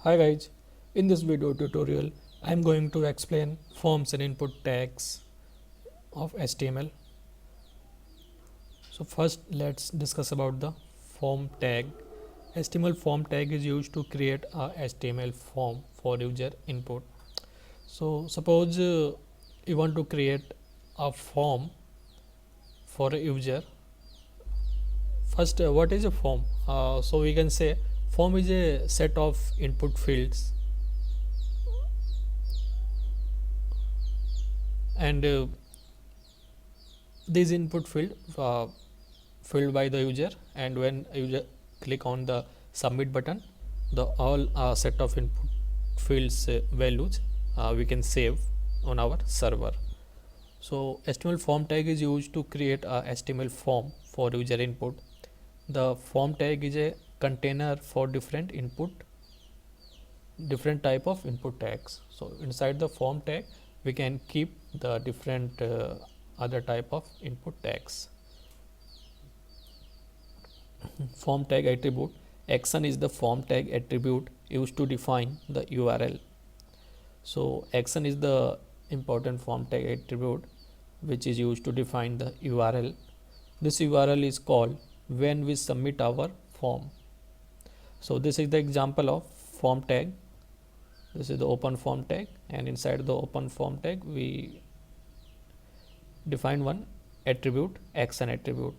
Hi guys, in this video tutorial I am going to explain forms and input tags of HTML. So first let's discuss about the form tag. HTML form tag is used to create a HTML form for user input. So suppose you want to create a form for a user. First what is a form? So we can say form is a set of input fields and this input field filled by the user, and when user click on the submit button, the all set of input fields values we can save on our server. So HTML form tag is used to create a HTML form for user input. The form tag is a container for different type of input tags. So inside the form tag we can keep the different other type of input tags. Form tag attribute. Action is the form tag attribute used to define the URL. So action is the important form tag attribute which is used to define the URL. This URL is called when we submit our form. So this is the example of form tag. This is the open form tag, and inside the open form tag we define one attribute, action attribute.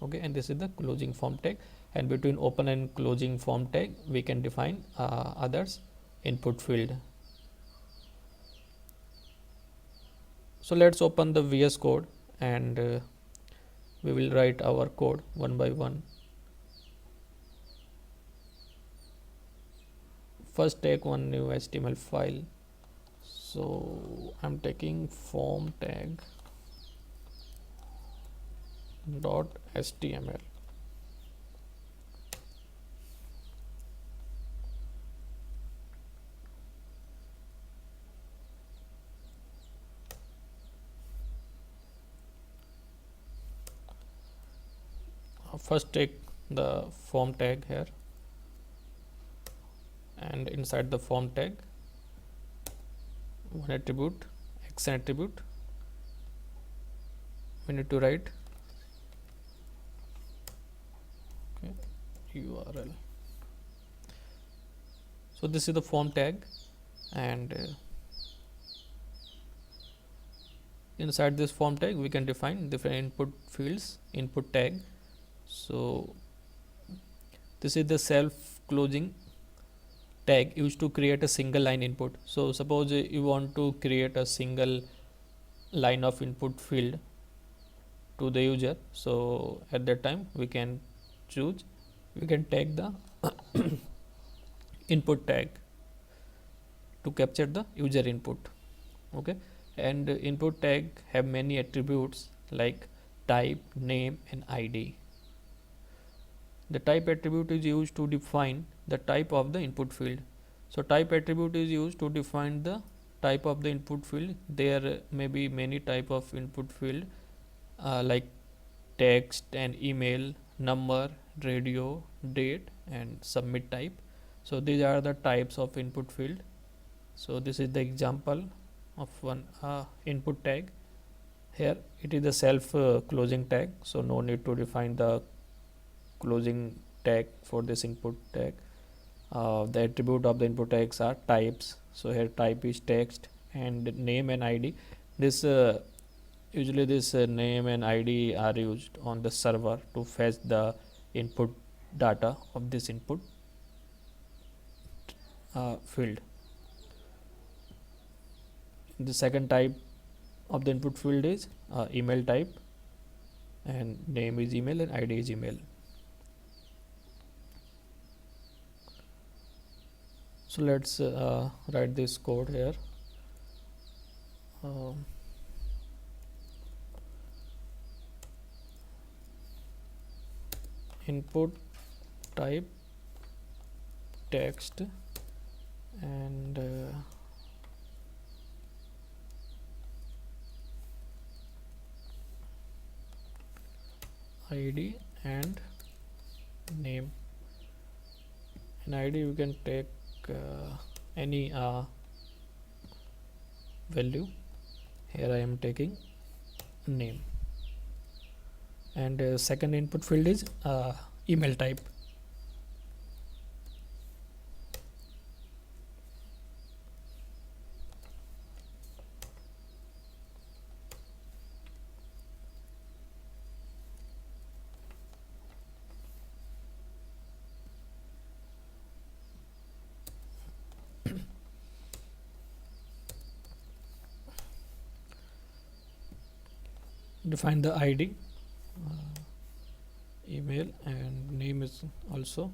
Okay, and this is the closing form tag, and between open and closing form tag we can define others input field. So let's open the VS Code and we will write our code one by one. First take one new HTML file. So I'm taking form tag .html. First take the form tag here, and inside the form tag one attribute, action attribute, we need to write URL. So this is the form tag, and inside this form tag we can define different input fields, input tag. So this is the self closing tag used to create a single line input. So suppose you want to create a single line of input field to the user, so at that time we can take the input tag to capture the user input. Okay, and input tag have many attributes like type, name and ID. The type attribute is used to define the type of the input field. So type attribute is used to define the type of the input field. There may be many type of input field like text and email, number, radio, date and submit type. So these are the types of input field. So this is the example of one input tag. Here it is the self closing tag, so no need to define the closing tag for this input tag. The attribute of the input tags are types. So here type is text, and name and ID. This usually this name and ID are used on the server to fetch the input data of this input field. The second type of the input field is email type, and name is email and ID is email. So let's write this code here. Input type text and ID and name. In ID you can take any value. Here I am taking name, and second input field is email type. Define the ID, email, and name is also.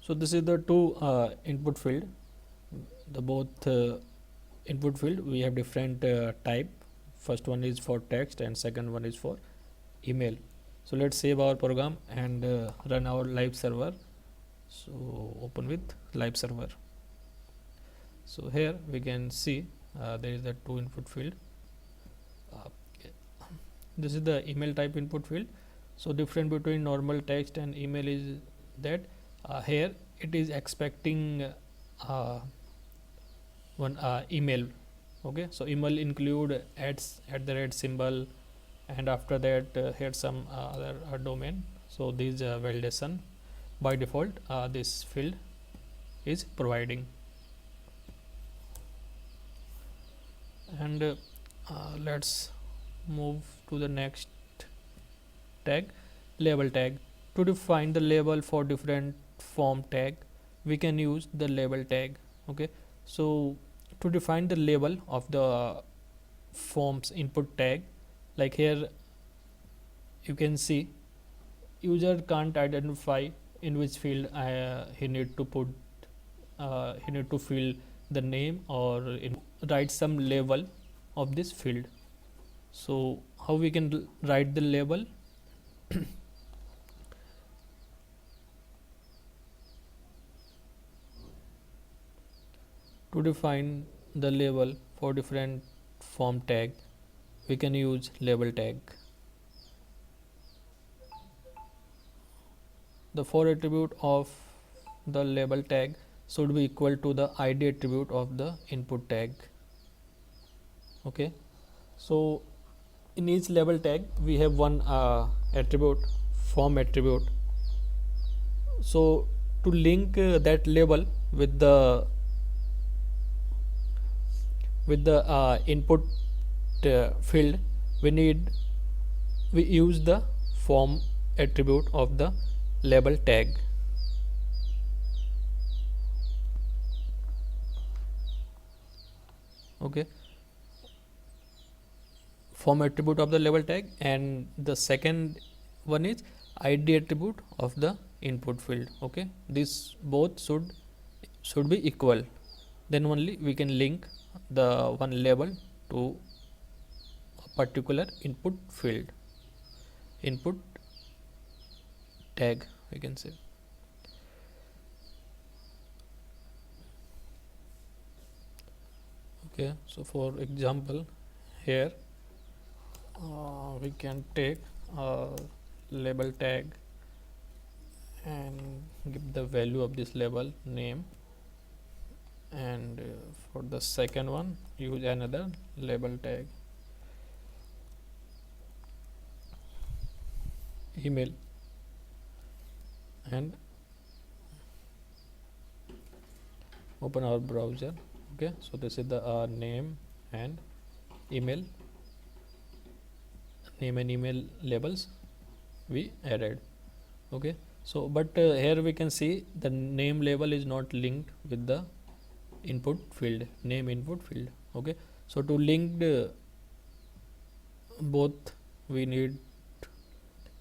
So this is the two input field. The both input field we have different type. First one is for text and second one is for email. So let's save our program and run our live server. So open with live server. So here we can see there is the two input field. This is the email type input field. So difference between normal text and email is that here it is expecting one email. Okay, so email include @ symbol, and after that here some other domain. So this validation by default this field is providing. And let's move to the next tag, label tag. To define the label for different form tag, we can use the label tag. Okay, so to define the label of the forms input tag, like here you can see user can't identify in which field he need to put he need to fill the name or write some label of this field. So how we can write the label? To define the label for different form tag, we can use label tag. The for attribute of the label tag should be equal to the ID attribute of the input tag. Okay, so in each label tag we have one attribute, form attribute. So to link that label with the input field, we use the form attribute of the label tag. Okay, form attribute of the label tag, and the second one is ID attribute of the input field. Okay, these both should be equal, then only we can link the one label to a particular input field, input tag we can say. Okay, so for example here we can take a label tag and give the value of this label name, and for the second one use another label tag email, and open our browser. Okay, so this is the name and email labels we added. Okay, so but here we can see the name label is not linked with the input field, name input field. Okay, so to link both we need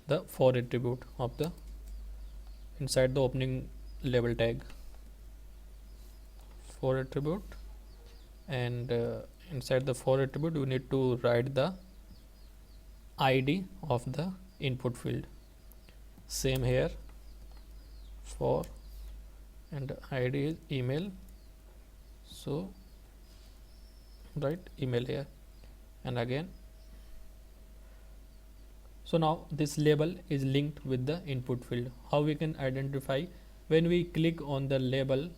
the for attribute of the inside the opening label tag, for attribute, and inside the for attribute we need to write the ID of the input field. Same here, for, and ID is email, so write email here, and again So now this label is linked with the input field. How we can identify? When we click on the label,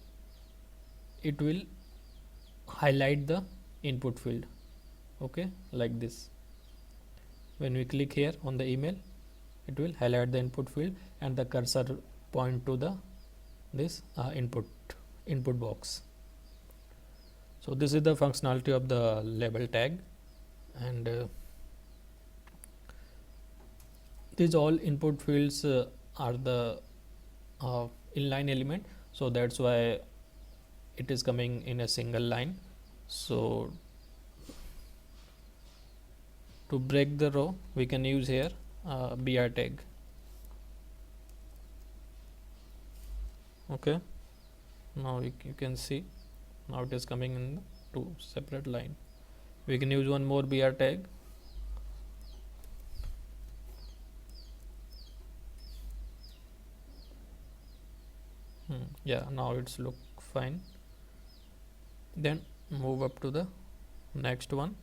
it will highlight the input field, okay, like this. When we click here on the email, it will highlight the input field and the cursor point to the this input box. So this is the functionality of the label tag, and these all input fields are the inline element, so that's why it is coming in a single line. So to break the row, we can use here br tag. Okay, now you can see now it is coming in two separate line. We can use one more br tag. Yeah, now it's look fine. Then move up to the next one.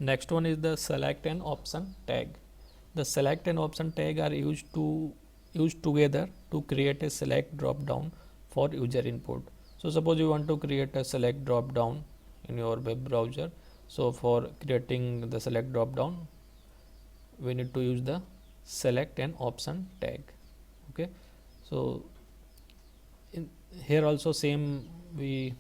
Next one is the select and option tag. The select and option tag are used together to create a select drop down for user input. So suppose you want to create a select drop down in your web browser. So for creating the select drop down, we need to use the select and option tag. Okay, so in here also same, we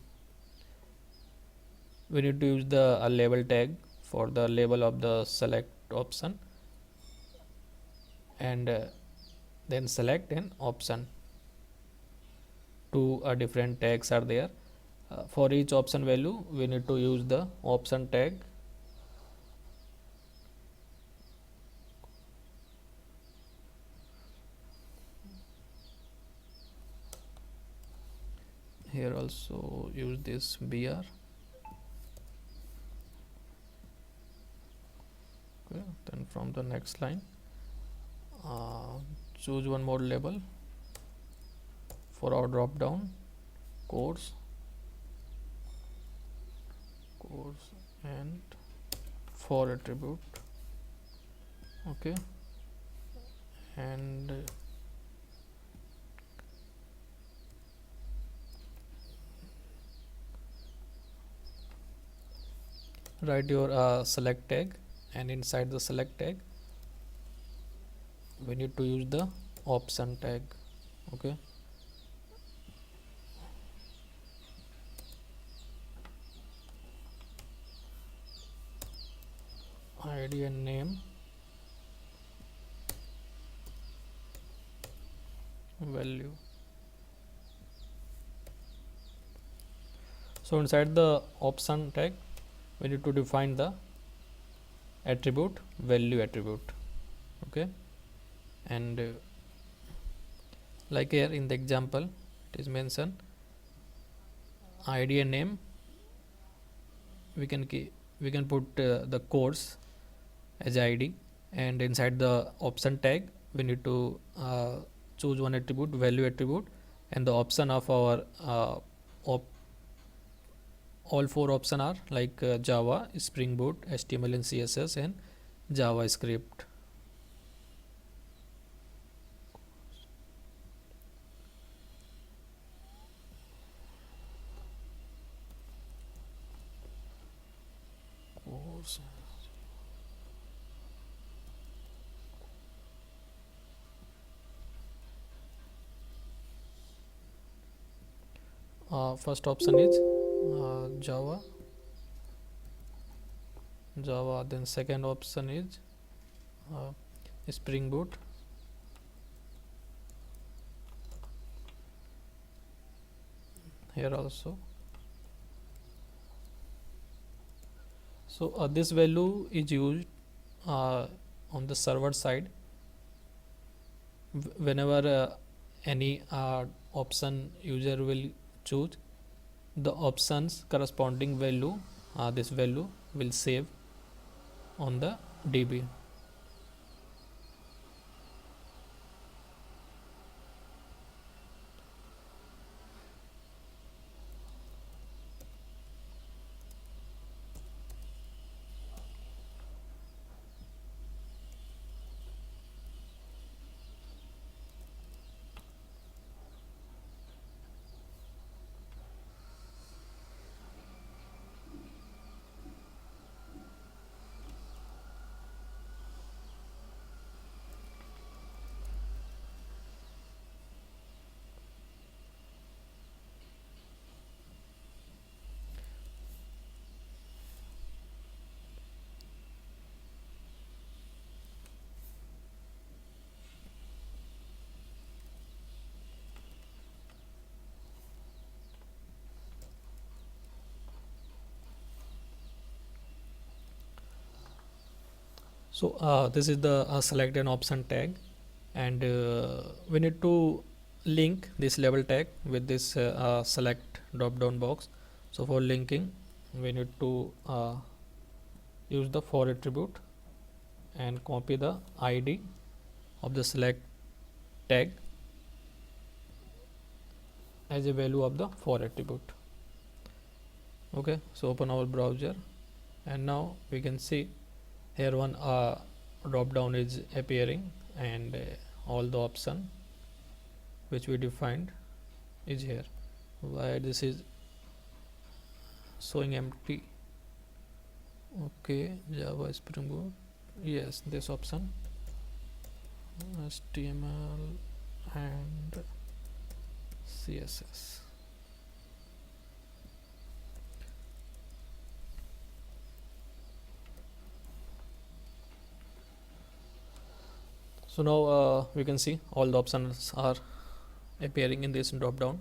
need to use the label tag for the label of the select option, and then select and option. Two different tags are there. For each option value, we need to use the option tag. Here also use this br. Okay, then from the next line, choose one more label for our drop down, course and for attribute. Okay, and write your select tag, and inside the select tag we need to use the option tag. Okay, id and name, value. So inside the option tag, we need to define the attribute value attribute. Okay, and like here in the example, it is mentioned id and name. We can put the course as id, and inside the option tag we need to choose one attribute, value attribute, and the option of our all four options are like Java, Spring Boot, HTML and CSS, and JavaScript. First option is Java, then second option is Spring Boot, here also. So this value is used on the server side whenever any option user will choose, the options corresponding value, this value will save on the DB. So this is the select an option tag, and we need to link this label tag with this select drop down box. So for linking, we need to use the for attribute and copy the id of the select tag as a value of the for attribute. Okay, so open our browser, and now we can see here one drop down is appearing, and all the option which we defined is here. Why this is showing empty? Okay, Java Spring Boot, yes, this option, HTML and CSS. So now we can see all the options are appearing in this drop down.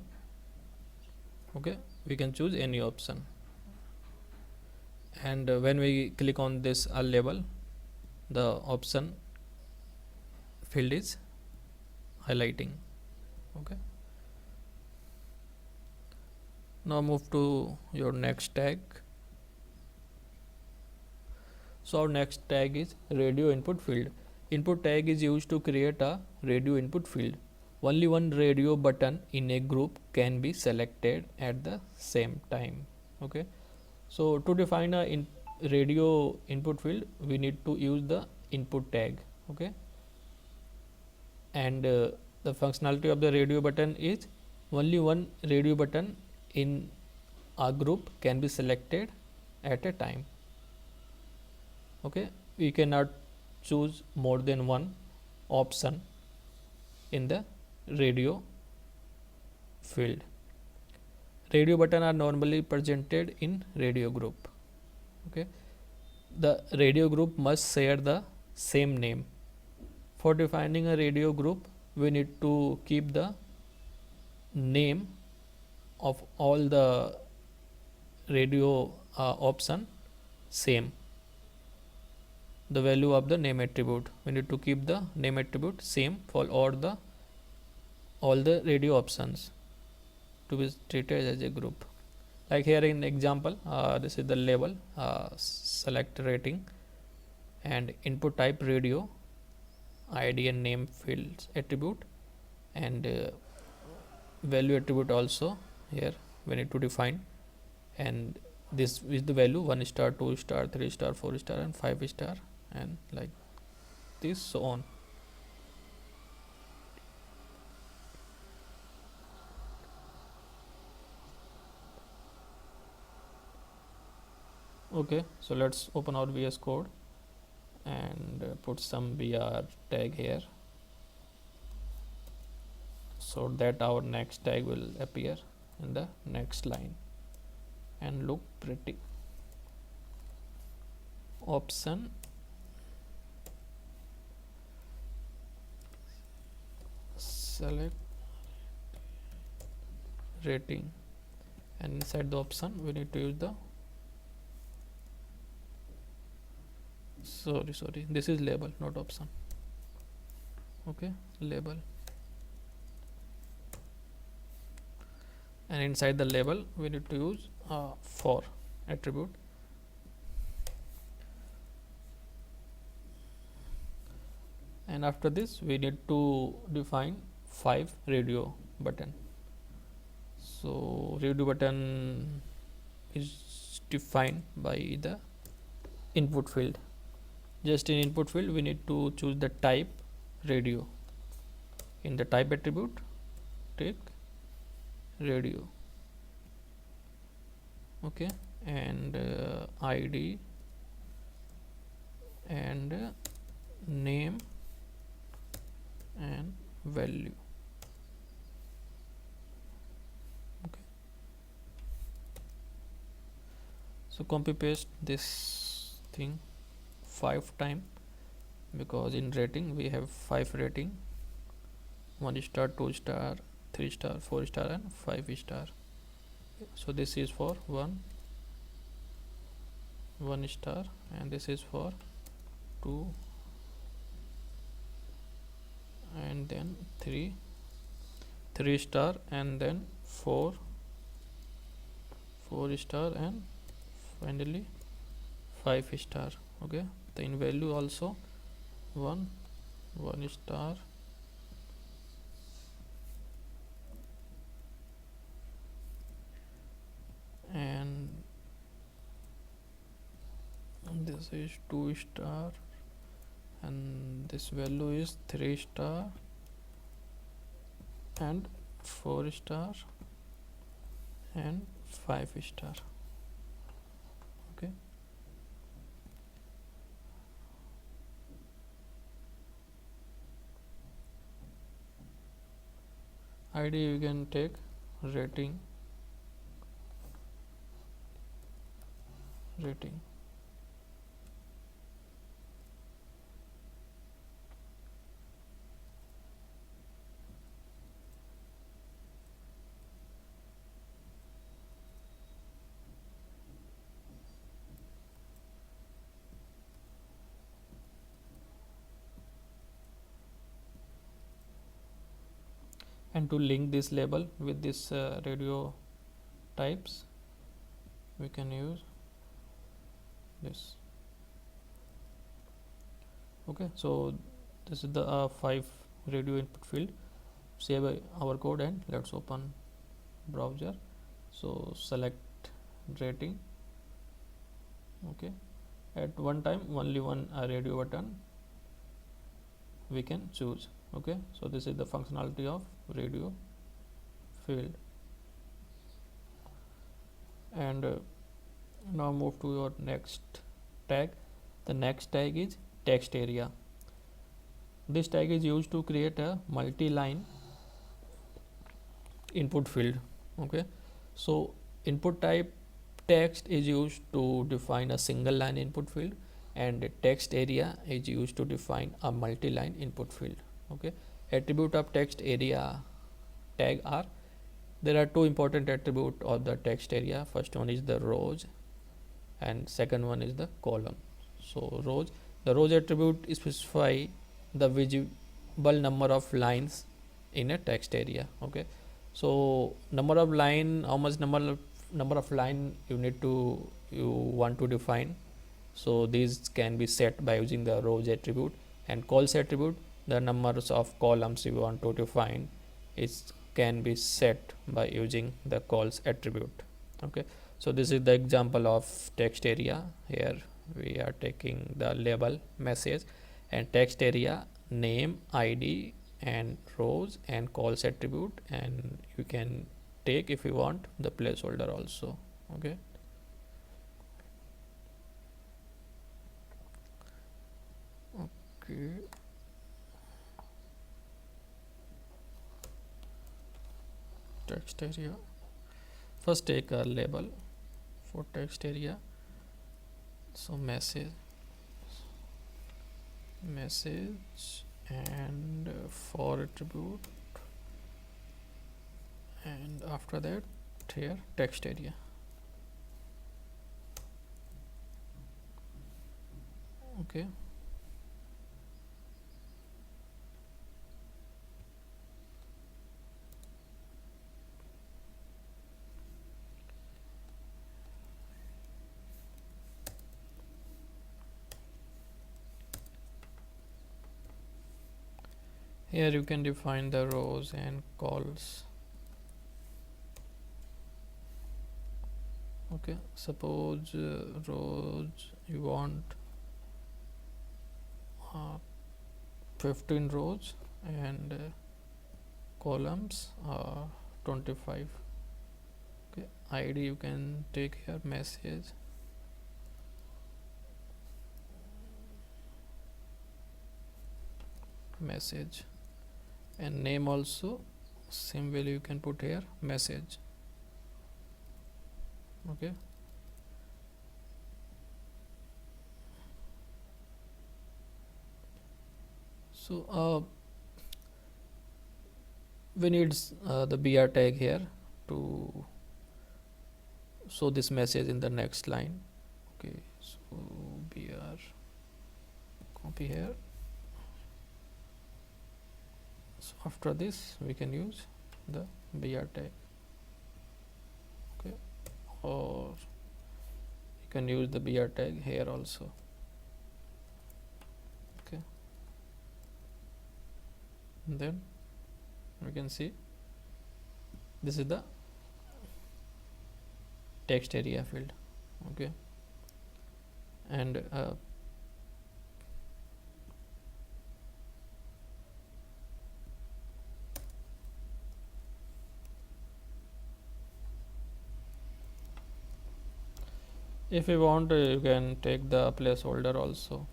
Okay, we can choose any option, and when we click on this label, the option field is highlighting. Okay, now move to your next tag. So our next tag is radio input field. Input tag is used to create a radio input field. Only one radio button in a group can be selected at the same time. Okay, so to define a radio input field, we need to use the input tag. Okay, and the functionality of the radio button is only one radio button in a group can be selected at a time. Okay, we cannot choose more than one option in the radio field. Radio button are normally presented in radio group. Okay, the radio group must share the same name. For defining a radio group, we need to keep the name of all the radio option same. The value of the name attribute, we need to keep the name attribute same for all the radio options to be treated as a group. Like here in example, this is the label, select rating, and input type radio, id and name fields attribute, and value attribute also here we need to define, and this is the value 1 star, 2 star, 3 star, 4 star, and 5 star, and like this, so on. Okay, so let's open our VS Code and put some BR tag here, so that our next tag will appear in the next line and look pretty. Option select rating, and inside the option we need to use the sorry, this is label, not option. Okay, label, and inside the label we need to use for attribute, and after this we need to define 5 radio button. So radio button is defined by the input field. Just in input field we need to choose the type radio. In the type attribute, take radio. Okay, and id and name and value. Okay, so copy paste this thing 5 times, because in rating we have 5 rating, 1 star, 2 star, 3 star, 4 star, and 5 star. So this is for 1 star, and this is for 2 and then 3 star, and then 4 star, and finally 5 star. Okay, the in value also 1 star, and this is 2 star, and this value is 3 star and 4 star and 5 star. Okay, ID you can take rating. And to link this label with this radio types, we can use this. Okay, so this is the 5 radio input field. Save our code and let's open browser. So select rating. Okay, at one time only one radio button we can choose. Okay, so this is the functionality of radio field. And now move to your next tag. The next tag is text area. This tag is used to create a multi-line input field. Okay, so input type text is used to define a single line input field, and text area is used to define a multi-line input field. Okay, attribute of text area tag are, there are two important attribute of the text area. First one is the rows and second one is the column. So rows, the rows attribute specify the visible number of lines in a text area. Okay, so number of line, how much number of line you want to define. So these can be set by using the rows attribute, and calls attribute, the numbers of columns you want to define is can be set by using the calls attribute. Okay, so this is the example of text area. Here we are taking the label message and text area name, ID and rows and calls attribute, and you can take if you want the placeholder also. Okay, okay, text area. First take a label for text area. So message and for attribute, and after that here text area. Okay, here you can define the rows and calls. Okay, suppose rows you want 15 rows and columns are 25. Okay, ID you can take here message, and name also same value you can put here message. Okay, so we need the br tag here to show this message in the next line. Okay, so br, copy here, So after this we can use the br tag. Okay, or you can use the br tag here also. Okay, and then we can see this is the text area field. Okay, and if you want, you can take the placeholder also.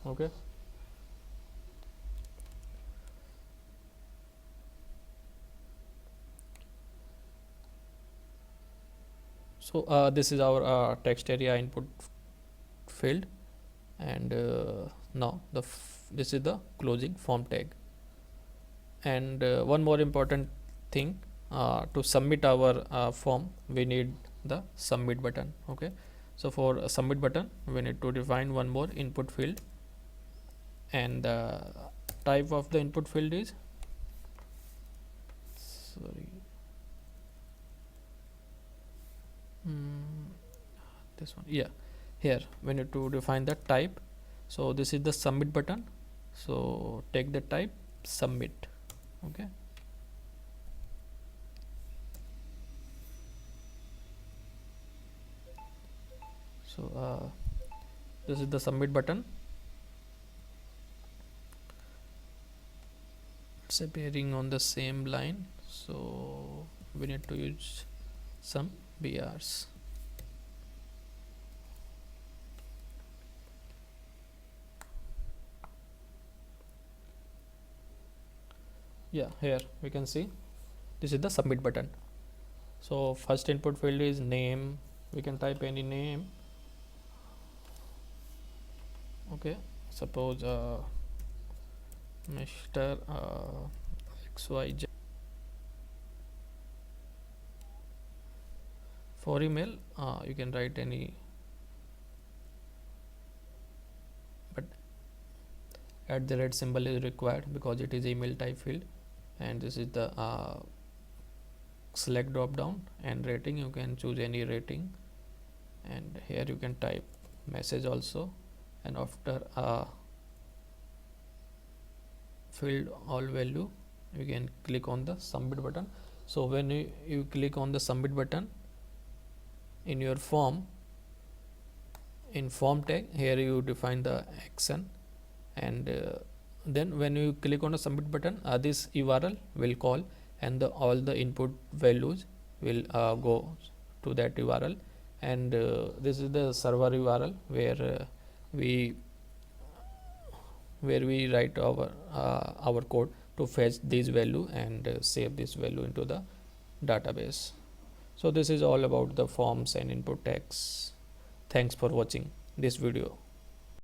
Okay, so this is our text area input field, and now this is the closing form tag. And one more important thing, to submit our form we need the submit button. Okay, so for a submit button we need to define one more input field, and the type of the input field is this one. Yeah, here we need to define the type. So this is the submit button, so take the type submit. Okay, so this is the submit button. It's appearing on the same line, so we need to use some BRs. Yeah, here we can see this is the submit button. So first input field is name, we can type any name. Okay, suppose Mr. XYZ. For email you can write any, but @ symbol is required because it is email type field. And this is the select drop down, and rating you can choose any rating, and here you can type message also, and after field all value you can click on the submit button. So when you click on the submit button in your form, in form tag, here you define the action, and then when you click on the submit button, this URL will call, and all the input values will go to that URL. And this is the server URL where we write our code to fetch this value and save this value into the database. So this is all about the forms and input tags. Thanks for watching this video.